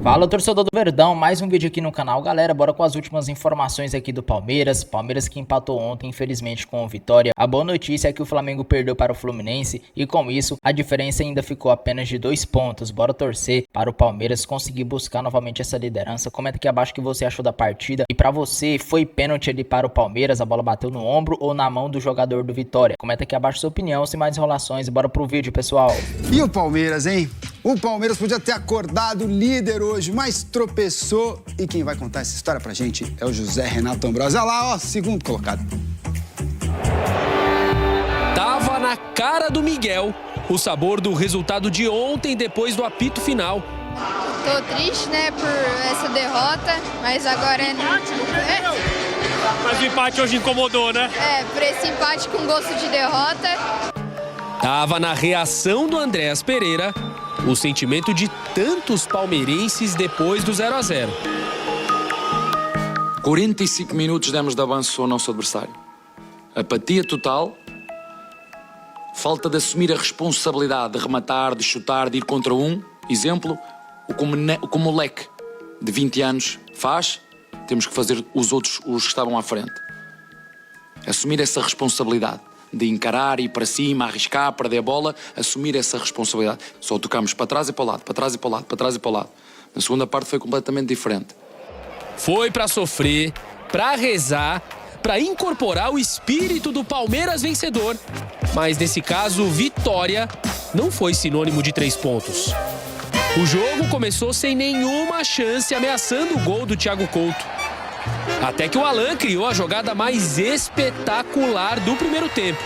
Fala, torcedor do Verdão, mais um vídeo aqui no canal. Galera, bora com as últimas informações aqui do Palmeiras. Palmeiras que empatou ontem, infelizmente, com o Vitória. A boa notícia é que o Flamengo perdeu para o Fluminense e com isso a diferença ainda ficou apenas de 2 pontos. Bora torcer para o Palmeiras conseguir buscar novamente essa liderança. Comenta aqui abaixo o que você achou da partida. E para você, foi pênalti ali para o Palmeiras? A bola bateu no ombro ou na mão do jogador do Vitória? Comenta aqui abaixo sua opinião, sem mais enrolações. Bora pro vídeo, pessoal. E o Palmeiras, hein? O Palmeiras podia ter acordado líder hoje, mas tropeçou. E quem vai contar essa história pra gente é o José Renato Ambrosio. Olha lá, ó, segundo colocado. Tava na cara do Miguel o sabor do resultado de ontem depois do apito final. Tô triste, né, por essa derrota, mas agora Mas o empate hoje incomodou, né? por esse empate com gosto de derrota. Tava na reação do Andréas Pereira o sentimento de tantos palmeirenses depois do 0-0. 45 minutos demos de avanço ao nosso adversário. Apatia total, falta de assumir a responsabilidade de rematar, de chutar, de ir contra um. Exemplo, como o Leque de 20 anos faz, temos que fazer os outros, os que estavam à frente. Assumir essa responsabilidade de encarar, ir para cima, arriscar, perder a bola, assumir essa responsabilidade. Só tocamos para trás e para o lado, para trás e para o lado, para trás e para o lado. Na segunda parte foi completamente diferente. Foi para sofrer, para rezar, para incorporar o espírito do Palmeiras vencedor. Mas nesse caso, vitória não foi sinônimo de 3 pontos. O jogo começou sem nenhuma chance, ameaçando o gol do Thiago Couto. Até que o Alan criou a jogada mais espetacular do primeiro tempo.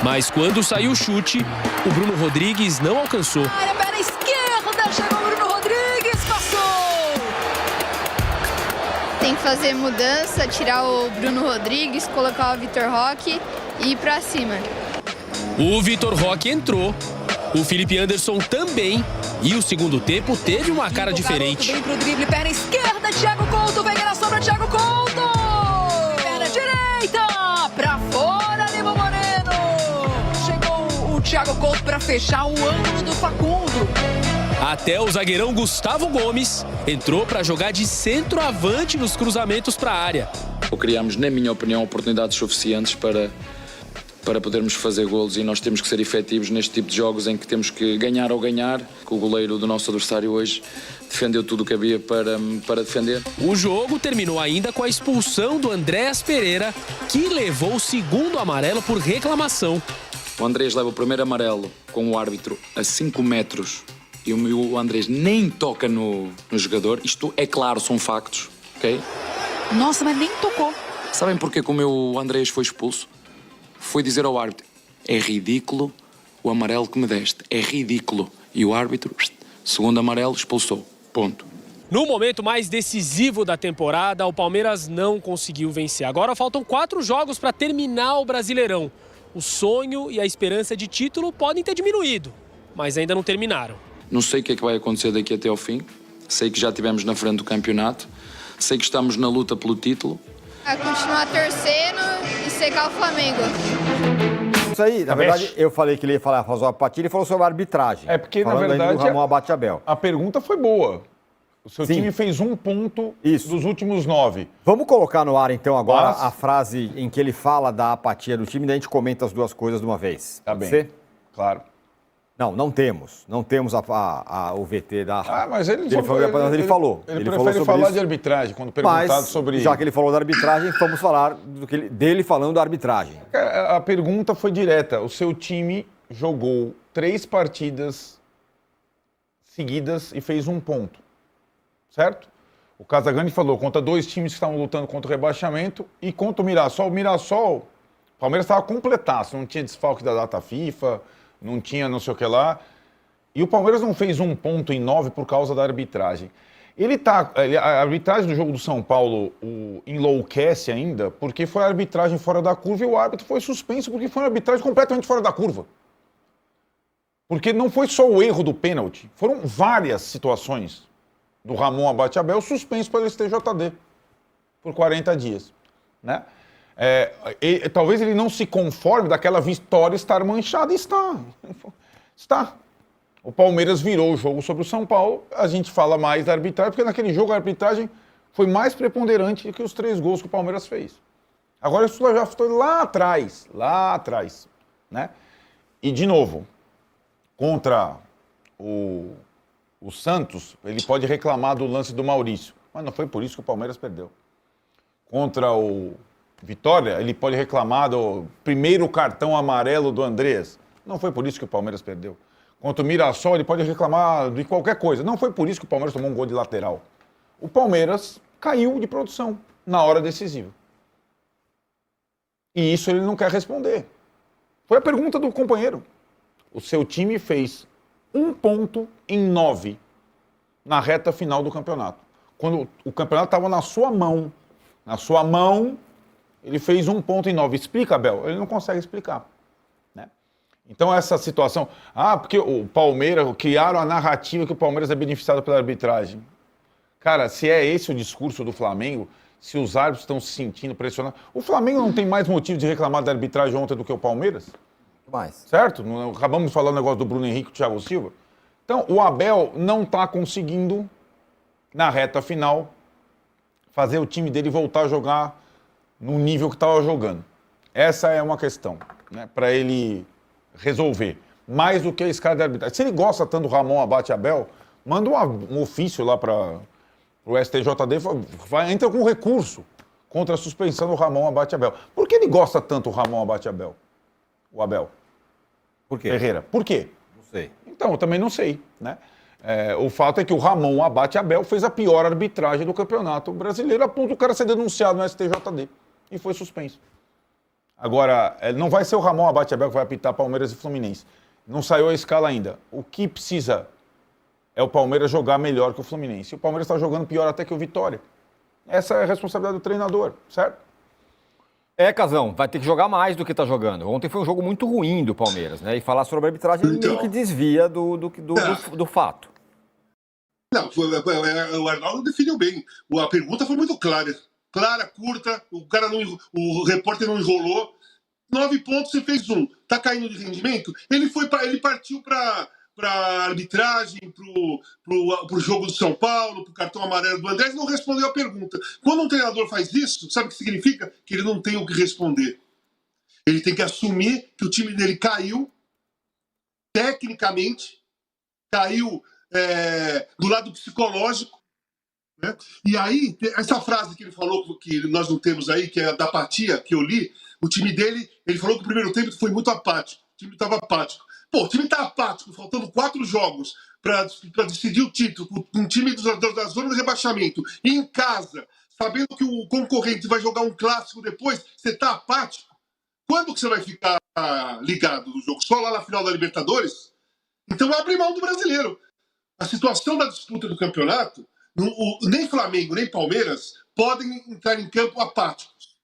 Mas quando saiu o chute, o Bruno Rodrigues não alcançou. Perna esquerda, chegou o Bruno Rodrigues, passou! Tem que fazer mudança, tirar o Bruno Rodrigues, colocar o Vitor Roque e ir pra cima. O Vitor Roque entrou, o Felipe Anderson também, e o segundo tempo teve uma cara diferente. Vem pro drible, perna esquerda, Thiago Couto, vem na sombra, Thiago Couto! Perna direita, pra fora, Lima Moreno! Chegou o Thiago Couto pra fechar o ângulo do Facundo. Até o zagueirão Gustavo Gomes entrou para jogar de centroavante nos cruzamentos para a área. Criámos, na minha opinião, oportunidades suficientes para podermos fazer golos, e nós temos que ser efetivos neste tipo de jogos em que temos que ganhar ou ganhar. O goleiro do nosso adversário hoje defendeu tudo o que havia para defender. O jogo terminou ainda com a expulsão do Andréas Pereira, que levou o segundo amarelo por reclamação. O Andrés leva o primeiro amarelo com o árbitro a 5 metros e o Andrés nem toca no jogador. Isto é claro, são factos, ok? Nossa, mas nem tocou. Sabem porquê que o meu Andrés foi expulso? Foi dizer ao árbitro: é ridículo o amarelo que me deste, é ridículo. E o árbitro, segundo amarelo, expulsou. Ponto. No momento mais decisivo da temporada, o Palmeiras não conseguiu vencer. Agora faltam 4 jogos para terminar o Brasileirão. O sonho e a esperança de título podem ter diminuído, mas ainda não terminaram. Não sei o que é que vai acontecer daqui até ao fim. Sei que já estivemos na frente do campeonato. Sei que estamos na luta pelo título. Vai continuar torcendo e secar o Flamengo. Isso aí, na verdade, eu falei que ele ia fazer uma partida, ele falou sobre a arbitragem. É porque, falando na verdade, ainda do Ramon Abate Abel. A pergunta foi boa. O seu Sim. time fez 1 ponto Isso. dos últimos 9. Vamos colocar no ar, então, agora Mas- a frase em que ele fala da apatia do time, daí a gente comenta as duas coisas de uma vez. Tá Pode bem. ser? Claro. Não temos. Não temos o VT da... Ah, mas ele Ele falou. Ele falou prefere sobre falar isso. de arbitragem quando perguntado Mas, sobre... já que ele falou da arbitragem, vamos falar dele falando da arbitragem. A pergunta foi direta. O seu time jogou 3 partidas seguidas e fez 1 ponto. Certo? O Casagrande falou contra 2 times que estavam lutando contra o rebaixamento e contra o Mirassol. O Mirassol, o Palmeiras estava completaço, não tinha desfalque da data FIFA, não tinha não sei o que lá. E o Palmeiras não fez 1 ponto em 9 por causa da arbitragem. A arbitragem do jogo do São Paulo enlouquece ainda, porque foi a arbitragem fora da curva e o árbitro foi suspenso porque foi uma arbitragem completamente fora da curva. Porque não foi só o erro do pênalti, foram várias situações do Ramon Abate Abel suspenso pelo STJD por 40 dias. Né? Talvez ele não se conforme daquela vitória estar manchada, e está. O Palmeiras virou o jogo sobre o São Paulo, a gente fala mais da arbitragem, porque naquele jogo a arbitragem foi mais preponderante que os 3 gols que o Palmeiras fez. Agora isso já foi lá atrás, né? E de novo, contra o Santos, ele pode reclamar do lance do Maurício, mas não foi por isso que o Palmeiras perdeu. Contra o Vitória, ele pode reclamar do primeiro cartão amarelo do Andrés, não foi por isso que o Palmeiras perdeu. Contra o Mirassol, ele pode reclamar de qualquer coisa, não foi por isso que o Palmeiras tomou um gol de lateral. O Palmeiras caiu de produção na hora decisiva. E isso ele não quer responder. Foi a pergunta do companheiro. O seu time fez 1 ponto em 9 na reta final do campeonato. Quando o campeonato estava na sua mão, ele fez 1 ponto em 9. Explica, Abel? Ele não consegue explicar. Né? Então essa situação... porque o Palmeiras, criaram a narrativa que o Palmeiras é beneficiado pela arbitragem. Cara, se é esse o discurso do Flamengo... Se os árbitros estão se sentindo pressionados... O Flamengo não tem mais motivo de reclamar da arbitragem ontem do que o Palmeiras? Mais. Certo? Acabamos de falar o negócio do Bruno Henrique e do Thiago Silva. Então, o Abel não está conseguindo, na reta final, fazer o time dele voltar a jogar no nível que estava jogando. Essa é uma questão, né, para ele resolver. Mais do que a escala de arbitragem. Se ele gosta tanto do Ramon Abate Abel, manda um ofício lá para... O STJD entra com recurso contra a suspensão do Ramon Abate Abel. Por que ele gosta tanto do Ramon Abate Abel? O Abel? Por quê? Ferreira. Por quê? Não sei. Então, eu também não sei, né? O fato é que o Ramon Abate Abel fez a pior arbitragem do campeonato brasileiro, a ponto do cara ser denunciado no STJD e foi suspenso. Agora, não vai ser o Ramon Abate Abel que vai apitar Palmeiras e Fluminense. Não saiu a escala ainda. O que precisa é o Palmeiras jogar melhor que o Fluminense. O Palmeiras está jogando pior até que o Vitória. Essa é a responsabilidade do treinador, certo? Casão, vai ter que jogar mais do que está jogando. Ontem foi um jogo muito ruim do Palmeiras, né? E falar sobre a arbitragem meio que desvia do fato. Não, o Arnaldo definiu bem. A pergunta foi muito clara. Clara, curta, o repórter não enrolou. 9 pontos, você fez 1. Tá caindo de rendimento? Ele partiu para arbitragem, pro jogo do São Paulo, pro cartão amarelo do Andrés, não respondeu a pergunta. Quando um treinador faz isso, sabe o que significa? Que ele não tem o que responder. Ele tem que assumir que o time dele caiu, tecnicamente, caiu do lado psicológico, né? E aí, essa frase que ele falou, que nós não temos aí, que é da apatia, que eu li, o time dele, ele falou que o primeiro tempo foi muito apático, o time estava apático. Pô, o time tá apático, faltando 4 jogos para decidir o título, com um time da zona de rebaixamento, e em casa, sabendo que o concorrente vai jogar um clássico depois, você tá apático. Quando que você vai ficar ligado no jogo? Só lá na final da Libertadores? Então abre mão do brasileiro. A situação da disputa do campeonato, nem Flamengo, nem Palmeiras podem entrar em campo apáticos.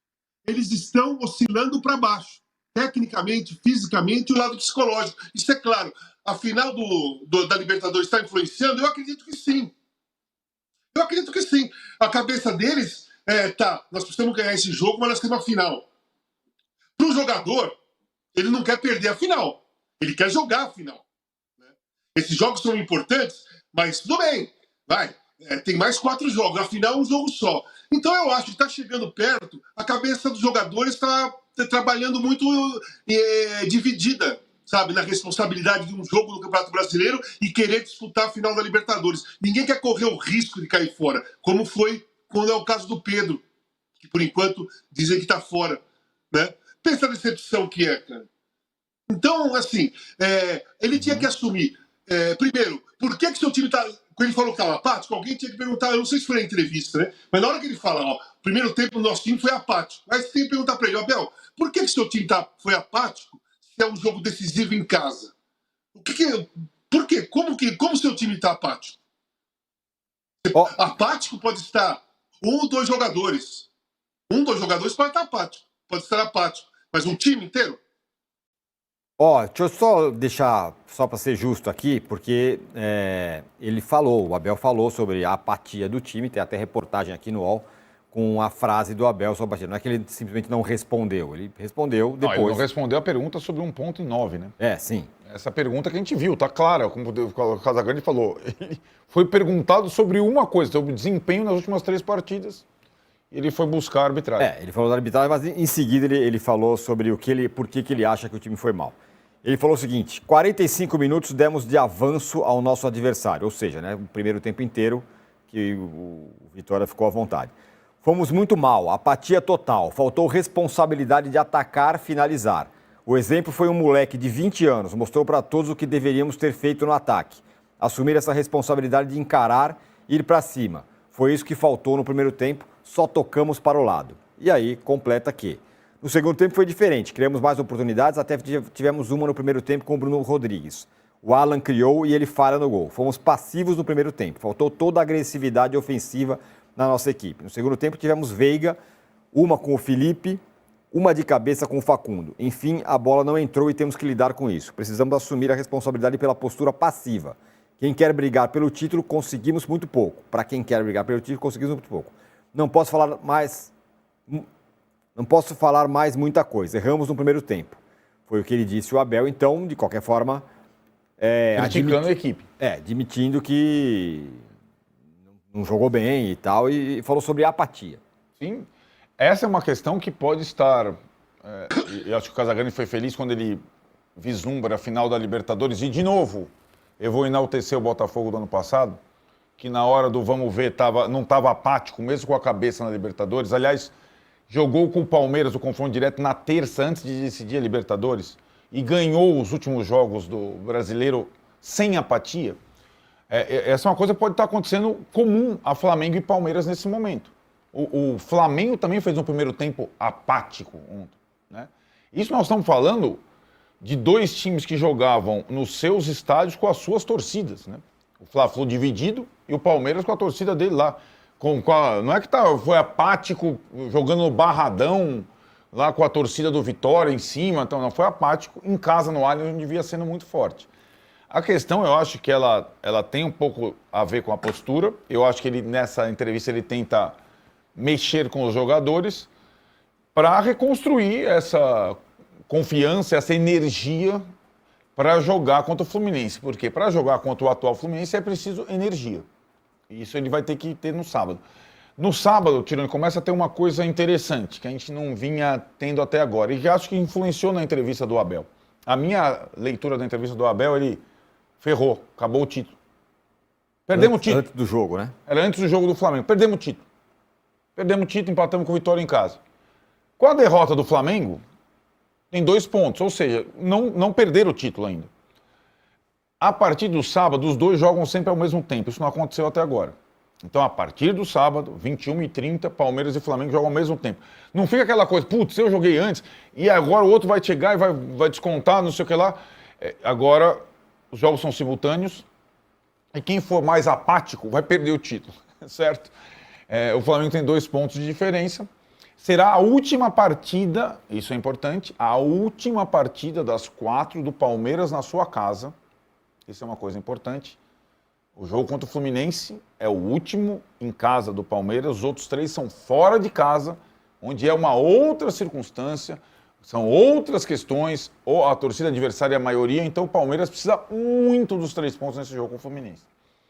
Eles estão oscilando para baixo. Tecnicamente, fisicamente e o lado psicológico. Isso é claro. A final da Libertadores está influenciando? Eu acredito que sim. A cabeça deles nós precisamos ganhar esse jogo, mas nós temos a final. Para o jogador, ele não quer perder a final. Ele quer jogar a final. Né? Esses jogos são importantes, mas tudo bem. Vai. Tem mais 4 jogos. A final é um jogo só. Então eu acho que está chegando perto, a cabeça dos jogadores está trabalhando muito dividida, sabe, na responsabilidade de um jogo no Campeonato Brasileiro e querer disputar a final da Libertadores. Ninguém quer correr o risco de cair fora, como foi quando é o caso do Pedro, que por enquanto dizem que está fora, né? Pensa na decepção que é, cara. Então, assim, ele tinha que assumir, primeiro, por que seu time está... Quando ele falou que estava apático, alguém tinha que perguntar, eu não sei se foi na entrevista, né? Mas na hora que ele fala, primeiro tempo o nosso time foi apático. Aí você tem que perguntar para ele, Abel, por que seu time foi apático se é um jogo decisivo em casa? Por quê? Como seu time está apático? Apático pode estar 1 ou 2 jogadores. 1 ou 2 jogadores pode estar apático. Pode estar apático. Mas um time inteiro? Deixa eu só deixar, só para ser justo aqui, porque o Abel falou sobre a apatia do time, tem até reportagem aqui no UOL, com a frase do Abel sobre a partida. Não é que ele simplesmente não respondeu, ele respondeu depois. Não, ele não respondeu a pergunta sobre 1,9, né? É, sim. Essa pergunta que a gente viu, tá clara, como o Casagrande falou. Ele foi perguntado sobre uma coisa, sobre o desempenho nas últimas 3 partidas. E ele foi buscar a arbitragem. Ele falou da arbitragem, mas em seguida ele falou sobre por que ele acha que o time foi mal. Ele falou o seguinte: 45 minutos demos de avanço ao nosso adversário, ou seja, né, o primeiro tempo inteiro que o Vitória ficou à vontade. Fomos muito mal, apatia total, faltou responsabilidade de atacar, finalizar. O exemplo foi um moleque de 20 anos, mostrou para todos o que deveríamos ter feito no ataque. Assumir essa responsabilidade de encarar e ir para cima. Foi isso que faltou no primeiro tempo, só tocamos para o lado. E aí, completa que no segundo tempo foi diferente, criamos mais oportunidades, até tivemos uma no primeiro tempo com o Bruno Rodrigues. O Alan criou e ele falha no gol. Fomos passivos no primeiro tempo, faltou toda a agressividade ofensiva na nossa equipe. No segundo tempo tivemos Veiga, uma com o Felipe, uma de cabeça com o Facundo. Enfim, a bola não entrou e temos que lidar com isso. Precisamos assumir a responsabilidade pela postura passiva. Quem quer brigar pelo título, conseguimos muito pouco. Para quem quer brigar pelo título, conseguimos muito pouco. Não posso falar mais muita coisa. Erramos no primeiro tempo. Foi o que ele disse, o Abel. Então, de qualquer forma... criticando a equipe. Admitindo que não jogou bem e tal, e falou sobre apatia. Sim, essa é uma questão que pode estar... eu acho que o Casagrande foi feliz quando ele vislumbra a final da Libertadores. E, de novo, eu vou enaltecer o Botafogo do ano passado, que na hora do vamos ver não estava apático, mesmo com a cabeça na Libertadores. Aliás, jogou com o Palmeiras o confronto direto na terça, antes de decidir a Libertadores, e ganhou os últimos jogos do Brasileiro sem apatia. Essa é uma coisa que pode estar acontecendo comum a Flamengo e Palmeiras nesse momento. O Flamengo também fez um primeiro tempo apático ontem, né? Isso nós estamos falando de 2 times que jogavam nos seus estádios com as suas torcidas, né? O Fla-Flu dividido e o Palmeiras com a torcida dele lá. Não é que foi apático jogando no Barradão, lá com a torcida do Vitória em cima, então não, foi apático em casa no Allianz, onde devia sendo muito forte. A questão, eu acho que ela tem um pouco a ver com a postura. Eu acho que nessa entrevista ele tenta mexer com os jogadores para reconstruir essa confiança, essa energia para jogar contra o Fluminense. Porque para jogar contra o atual Fluminense é preciso energia. E isso ele vai ter que ter no sábado. No sábado, Tironi, começa a ter uma coisa interessante que a gente não vinha tendo até agora e que acho que influenciou na entrevista do Abel. A minha leitura da entrevista do Abel, ele ferrou, acabou o título. Perdemos o título. Antes do jogo, né? Era antes do jogo do Flamengo. Perdemos o título. Perdemos o título, empatamos com o Vitória em casa. Com a derrota do Flamengo, tem 2 pontos, ou seja, não perderam o título ainda. A partir do sábado, os 2 jogam sempre ao mesmo tempo. Isso não aconteceu até agora. Então, a partir do sábado, 21h30, Palmeiras e Flamengo jogam ao mesmo tempo. Não fica aquela coisa, putz, eu joguei antes, e agora o outro vai chegar e vai descontar, não sei o que lá. Agora, os jogos são simultâneos, e quem for mais apático vai perder o título, certo? O Flamengo tem 2 pontos de diferença. Será a última partida, isso é importante, a última partida das 4 do Palmeiras na sua casa. Isso é uma coisa importante. O jogo contra o Fluminense é o último em casa do Palmeiras, os outros 3 são fora de casa, onde é uma outra circunstância, são outras questões, ou a torcida adversária é a maioria, então o Palmeiras precisa muito dos 3 pontos nesse jogo com o Fluminense.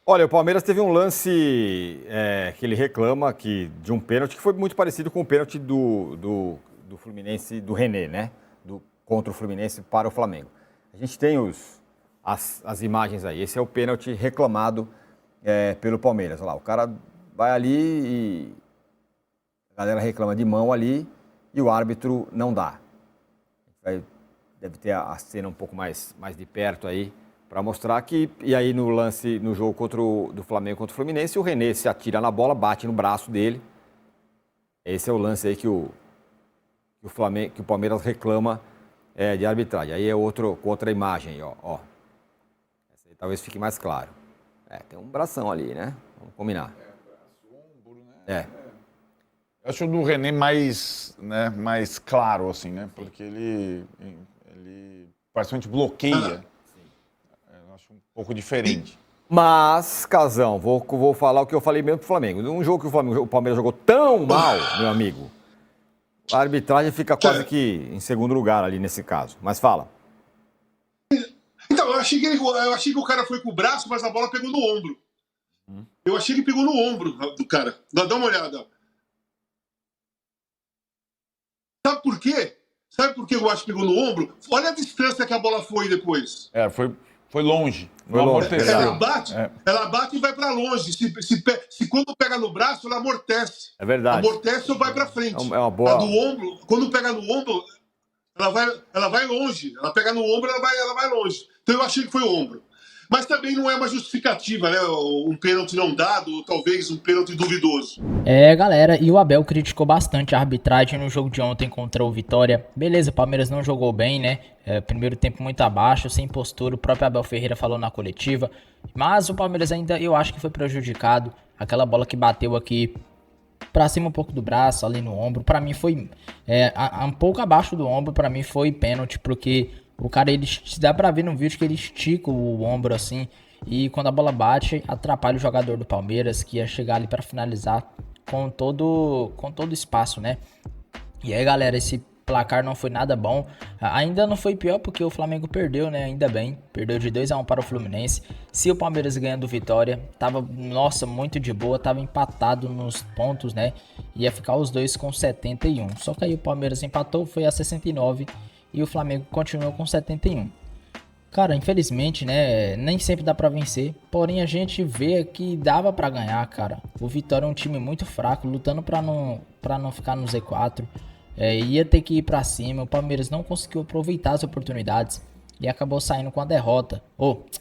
Olha, o Palmeiras teve um lance que ele reclama de um pênalti que foi muito parecido com o pênalti do Fluminense, do René, né? Contra o Fluminense para o Flamengo. A gente tem as imagens aí. Esse é o pênalti reclamado pelo Palmeiras. Olha lá, o cara vai ali e a galera reclama de mão ali e o árbitro não dá. Deve ter a cena um pouco mais de perto aí para mostrar que... E aí no jogo do Flamengo contra o Fluminense, o René se atira na bola, bate no braço dele. Esse é o lance aí que o Palmeiras reclama de arbitragem. Aí é outra imagem aí, ó. Essa aí talvez fique mais claro. Tem um bração ali, né? Vamos combinar. Braço, ombro, né? Eu acho o do René mais claro, assim, né? Porque ele praticamente bloqueia. Eu acho um pouco diferente. Mas, Casão, vou falar o que eu falei mesmo pro Flamengo. Num jogo que o Palmeiras jogou tão mal, meu amigo, a arbitragem fica quase que em segundo lugar ali nesse caso. Mas fala. Então, eu achei que o cara foi com o braço, mas a bola pegou no ombro. Eu achei que pegou no ombro do cara. Dá uma olhada. Sabe por quê? Sabe por que eu acho que pegou no ombro? Olha a distância que a bola foi depois. Foi longe. Foi longe. Ela bate e vai pra longe. Se quando pega no braço, ela amortece. É verdade. Amortece ou vai pra frente. É uma boa... A do ombro, quando pega no ombro, ela vai longe. Ela pega no ombro, ela vai longe. Então eu achei que foi o ombro. Mas também não é uma justificativa, né? Um pênalti não dado, ou talvez um pênalti duvidoso. Galera, e o Abel criticou bastante a arbitragem no jogo de ontem contra o Vitória. Beleza, o Palmeiras não jogou bem, né? Primeiro tempo muito abaixo, sem postura, o próprio Abel Ferreira falou na coletiva. Mas o Palmeiras ainda, eu acho que foi prejudicado. Aquela bola que bateu aqui pra cima um pouco do braço, ali no ombro, pra mim foi um pouco abaixo do ombro, pra mim foi pênalti, porque o cara, ele dá pra ver no vídeo que ele estica o ombro assim, e quando a bola bate, atrapalha o jogador do Palmeiras, que ia chegar ali pra finalizar com todo espaço, né? E aí, galera, esse placar não foi nada bom. Ainda não foi pior porque o Flamengo perdeu, né? Ainda bem, perdeu de 2-1 para o Fluminense. Se o Palmeiras ganha do Vitória, tava, nossa, muito de boa, tava empatado nos pontos, né? Ia ficar os dois com 71. Só que aí o Palmeiras empatou, foi a 69 e o Flamengo continuou com 71. Cara, infelizmente, né, nem sempre dá pra vencer, porém a gente vê que dava pra ganhar, cara. O Vitória é um time muito fraco, lutando pra não ficar no Z4. Ia ter que ir pra cima, o Palmeiras não conseguiu aproveitar as oportunidades e acabou saindo com a derrota.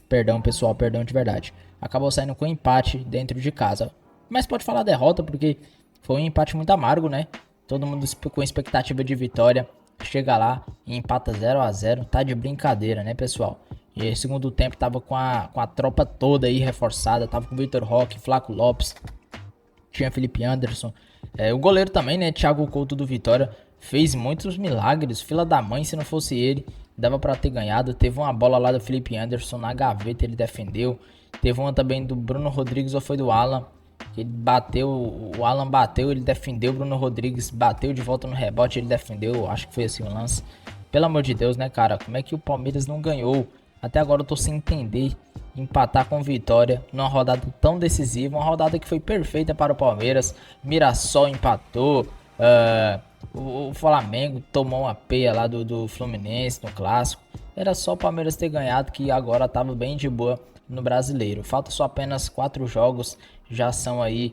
Perdão pessoal, perdão de verdade. Acabou saindo com empate dentro de casa. Mas pode falar derrota porque foi um empate muito amargo, né? Todo mundo com expectativa de vitória. Chega lá e empata 0-0, tá de brincadeira, né, pessoal? E segundo tempo tava com a tropa toda aí reforçada, tava com o Vitor Roque, Flaco Lopes, tinha Felipe Anderson, o goleiro também, né, Thiago Couto do Vitória, fez muitos milagres, fila da mãe, se não fosse ele, dava pra ter ganhado. Teve uma bola lá do Felipe Anderson na gaveta, ele defendeu, teve uma também do Bruno Rodrigues ou foi do Alan, que ele bateu, o Alan bateu, ele defendeu, o Bruno Rodrigues bateu de volta no rebote, ele defendeu, acho que foi assim o lance. Pelo amor de Deus, né, cara, como é que o Palmeiras não ganhou? Até agora eu tô sem entender, empatar com Vitória numa rodada tão decisiva, uma rodada que foi perfeita para o Palmeiras. Mirassol empatou, o Flamengo tomou uma peia lá do Fluminense no Clássico. Era só o Palmeiras ter ganhado, que agora tava bem de boa no Brasileiro. Falta só apenas 4 jogos, já são aí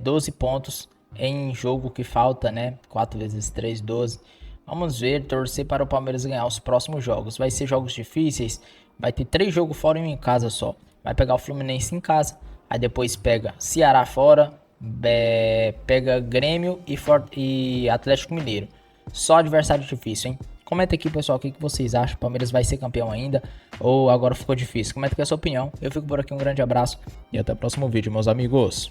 12 pontos em jogo que falta, né? 4 vezes 3, 12. Vamos ver, torcer para o Palmeiras ganhar os próximos jogos. Vai ser jogos difíceis, vai ter 3 jogos fora e 1 em casa só. Vai pegar o Fluminense em casa, aí depois pega Ceará fora, pega Grêmio e Atlético Mineiro. Só adversário difícil, hein? Comenta aqui, pessoal, o que vocês acham. O Palmeiras vai ser campeão ainda ou agora ficou difícil? Comenta aqui a sua opinião. Eu fico por aqui, um grande abraço e até o próximo vídeo, meus amigos.